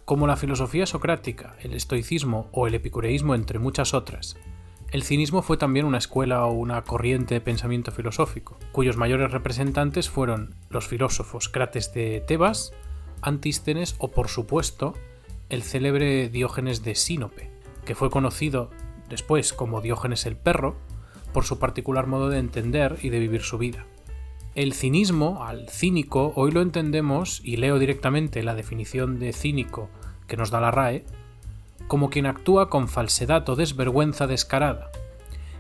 Como la filosofía socrática, el estoicismo o el epicureísmo, entre muchas otras, el cinismo fue también una escuela o una corriente de pensamiento filosófico, cuyos mayores representantes fueron los filósofos Crates de Tebas, Antístenes o, por supuesto, el célebre Diógenes de Sinope, que fue conocido después como Diógenes el Perro por su particular modo de entender y de vivir su vida. El cinismo, al cínico, hoy lo entendemos, y leo directamente la definición de cínico que nos da la RAE, como quien actúa con falsedad o desvergüenza descarada.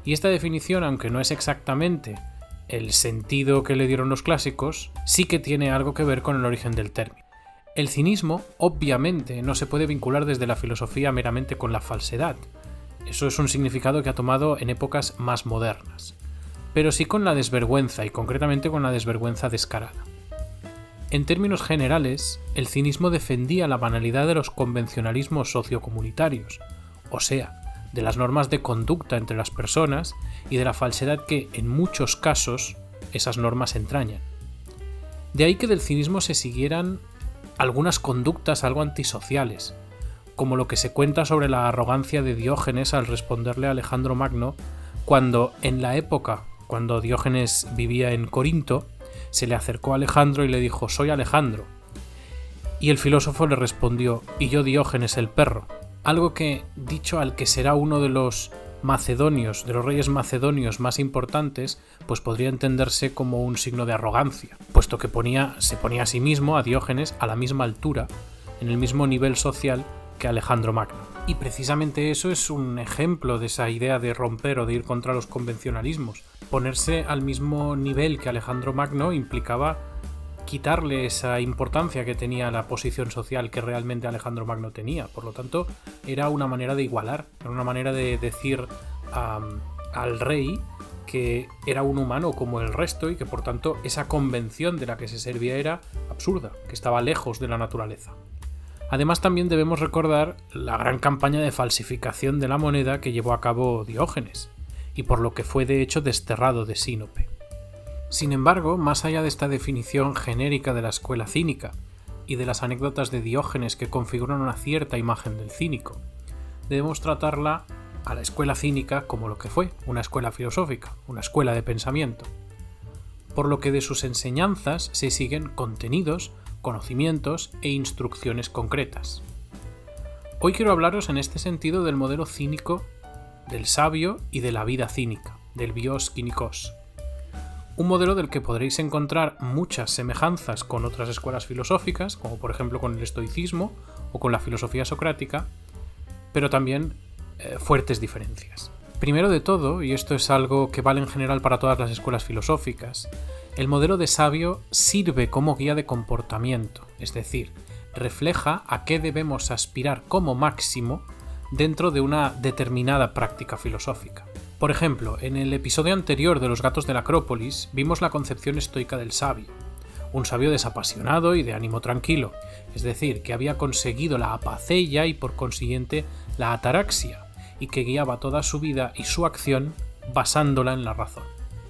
Y esta definición, aunque no es exactamente el sentido que le dieron los clásicos, sí que tiene algo que ver con el origen del término. El cinismo, obviamente, no se puede vincular desde la filosofía meramente con la falsedad. Eso es un significado que ha tomado en épocas más modernas. Pero sí con la desvergüenza, y concretamente con la desvergüenza descarada. En términos generales, el cinismo defendía la banalidad de los convencionalismos sociocomunitarios, o sea, de las normas de conducta entre las personas y de la falsedad que, en muchos casos, esas normas entrañan. De ahí que del cinismo se siguieran algunas conductas algo antisociales, como lo que se cuenta sobre la arrogancia de Diógenes al responderle a Alejandro Magno cuando, en la época cuando Diógenes vivía en Corinto, se le acercó a Alejandro y le dijo: «Soy Alejandro». Y el filósofo le respondió: «Y yo Diógenes el Perro». Algo que, dicho al que será uno de los macedonios, de los reyes macedonios más importantes, pues podría entenderse como un signo de arrogancia, puesto que se ponía a sí mismo, a Diógenes, a la misma altura, en el mismo nivel social que Alejandro Magno. Y precisamente eso es un ejemplo de esa idea de romper o de ir contra los convencionalismos. Ponerse al mismo nivel que Alejandro Magno implicaba quitarle esa importancia que tenía la posición social que realmente Alejandro Magno tenía. Por lo tanto, era una manera de igualar, era una manera de decir al rey que era un humano como el resto y que por tanto esa convención de la que se servía era absurda, que estaba lejos de la naturaleza. Además, también debemos recordar la gran campaña de falsificación de la moneda que llevó a cabo Diógenes, y por lo que fue de hecho desterrado de Sinope. Sin embargo, más allá de esta definición genérica de la escuela cínica y de las anécdotas de Diógenes que configuran una cierta imagen del cínico, debemos tratarla a la escuela cínica como lo que fue, una escuela filosófica, una escuela de pensamiento, por lo que de sus enseñanzas se siguen contenidos, conocimientos e instrucciones concretas. Hoy quiero hablaros en este sentido del modelo cínico, del sabio y de la vida cínica, del bios cínicos. Un modelo del que podréis encontrar muchas semejanzas con otras escuelas filosóficas, como por ejemplo con el estoicismo o con la filosofía socrática, pero también fuertes diferencias. Primero de todo, y esto es algo que vale en general para todas las escuelas filosóficas, el modelo de sabio sirve como guía de comportamiento, es decir, refleja a qué debemos aspirar como máximo dentro de una determinada práctica filosófica. Por ejemplo, en el episodio anterior de Los gatos de la Acrópolis vimos la concepción estoica del sabio, un sabio desapasionado y de ánimo tranquilo, es decir, que había conseguido la apaceia y por consiguiente la ataraxia, y que guiaba toda su vida y su acción basándola en la razón.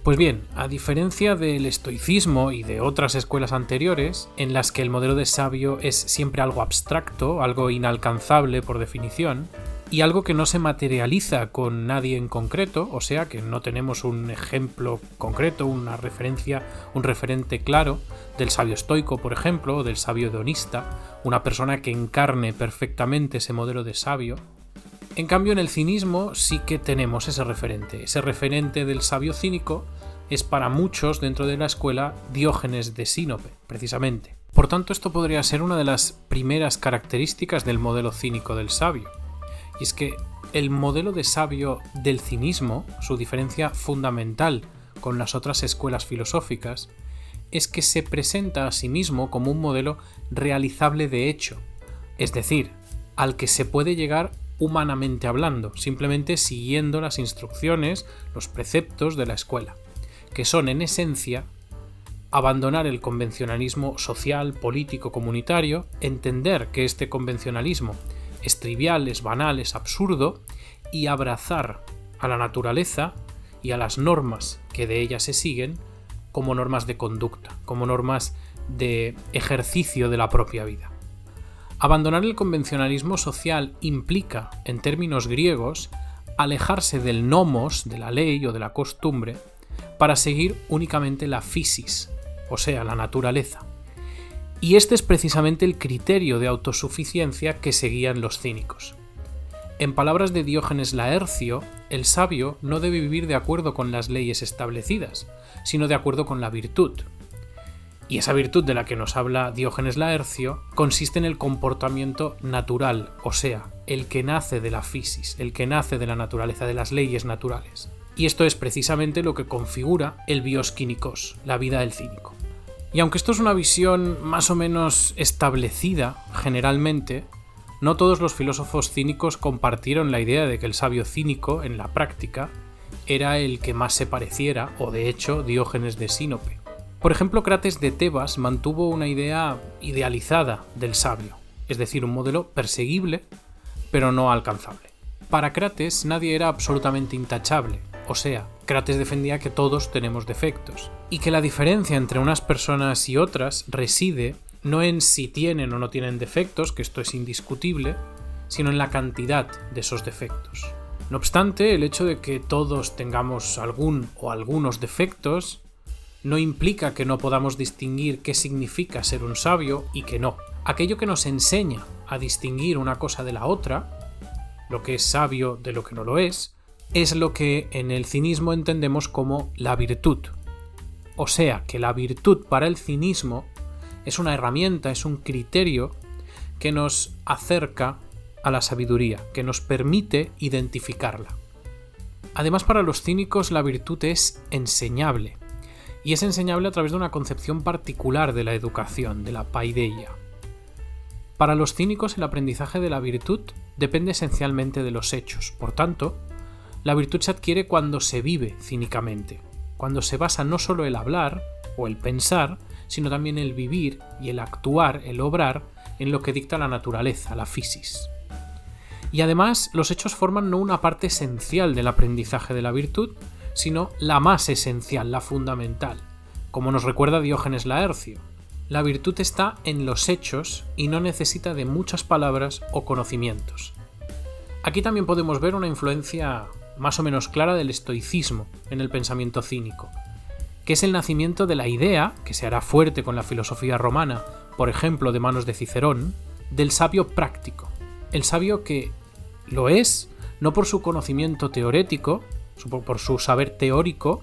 Pues bien, a diferencia del estoicismo y de otras escuelas anteriores, en las que el modelo de sabio es siempre algo abstracto, algo inalcanzable por definición, y algo que no se materializa con nadie en concreto, o sea que no tenemos un ejemplo concreto, una referencia, un referente claro del sabio estoico, por ejemplo, o del sabio hedonista, una persona que encarne perfectamente ese modelo de sabio. En cambio, en el cinismo sí que tenemos ese referente. Ese referente del sabio cínico es para muchos dentro de la escuela Diógenes de Sinope, precisamente. Por tanto, esto podría ser una de las primeras características del modelo cínico del sabio. Y es que el modelo de sabio del cinismo, su diferencia fundamental con las otras escuelas filosóficas, es que se presenta a sí mismo como un modelo realizable de hecho, es decir, al que se puede llegar humanamente hablando, simplemente siguiendo las instrucciones, los preceptos de la escuela, que son en esencia abandonar el convencionalismo social, político, comunitario, entender que este convencionalismo es trivial, es banal, es absurdo, y abrazar a la naturaleza y a las normas que de ella se siguen como normas de conducta, como normas de ejercicio de la propia vida. Abandonar el convencionalismo social implica, en términos griegos, alejarse del nomos, de la ley o de la costumbre, para seguir únicamente la physis, o sea, la naturaleza. Y este es precisamente el criterio de autosuficiencia que seguían los cínicos. En palabras de Diógenes Laercio, el sabio no debe vivir de acuerdo con las leyes establecidas, sino de acuerdo con la virtud. Y esa virtud de la que nos habla Diógenes Laercio consiste en el comportamiento natural, o sea, el que nace de la physis, el que nace de la naturaleza, de las leyes naturales. Y esto es precisamente lo que configura el bios cínicos, la vida del cínico. Y aunque esto es una visión más o menos establecida generalmente, no todos los filósofos cínicos compartieron la idea de que el sabio cínico, en la práctica, era el que más se pareciera, o de hecho, Diógenes de Sinope. Por ejemplo, Crates de Tebas mantuvo una idea idealizada del sabio, es decir, un modelo perseguible, pero no alcanzable. Para Crates nadie era absolutamente intachable, o sea, Crates defendía que todos tenemos defectos, y que la diferencia entre unas personas y otras reside no en si tienen o no tienen defectos, que esto es indiscutible, sino en la cantidad de esos defectos. No obstante, el hecho de que todos tengamos algún o algunos defectos no implica que no podamos distinguir qué significa ser un sabio y qué no. Aquello que nos enseña a distinguir una cosa de la otra, lo que es sabio de lo que no lo es lo que en el cinismo entendemos como la virtud. O sea, que la virtud para el cinismo es una herramienta, es un criterio que nos acerca a la sabiduría, que nos permite identificarla. Además, para los cínicos la virtud es enseñable, y es enseñable a través de una concepción particular de la educación, de la paideia. Para los cínicos el aprendizaje de la virtud depende esencialmente de los hechos. Por tanto, la virtud se adquiere cuando se vive cínicamente, cuando se basa no solo el hablar o el pensar, sino también el vivir y el actuar, el obrar, en lo que dicta la naturaleza, la physis. Y además, los hechos forman no una parte esencial del aprendizaje de la virtud, sino la más esencial, la fundamental, como nos recuerda Diógenes Laercio. La virtud está en los hechos y no necesita de muchas palabras o conocimientos. Aquí también podemos ver una influencia más o menos clara del estoicismo en el pensamiento cínico, que es el nacimiento de la idea, que se hará fuerte con la filosofía romana, por ejemplo de manos de Cicerón, del sabio práctico. El sabio que lo es no por su conocimiento teorético, por su saber teórico,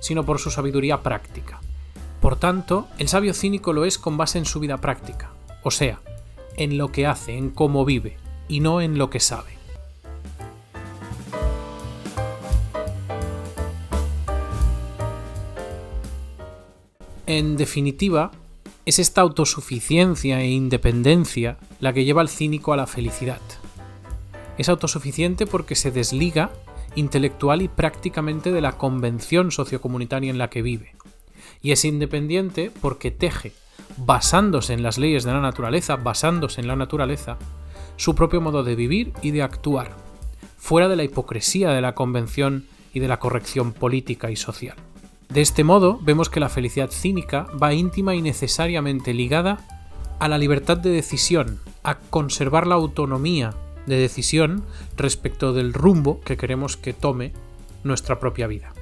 sino por su sabiduría práctica. Por tanto, el sabio cínico lo es con base en su vida práctica, o sea, en lo que hace, en cómo vive, y no en lo que sabe. En definitiva, es esta autosuficiencia e independencia la que lleva al cínico a la felicidad. Es autosuficiente porque se desliga intelectual y prácticamente de la convención sociocomunitaria en la que vive. Y es independiente porque teje, basándose en las leyes de la naturaleza, su propio modo de vivir y de actuar, fuera de la hipocresía de la convención y de la corrección política y social. De este modo, vemos que la felicidad cínica va íntima y necesariamente ligada a la libertad de decisión, a conservar la autonomía de decisión respecto del rumbo que queremos que tome nuestra propia vida.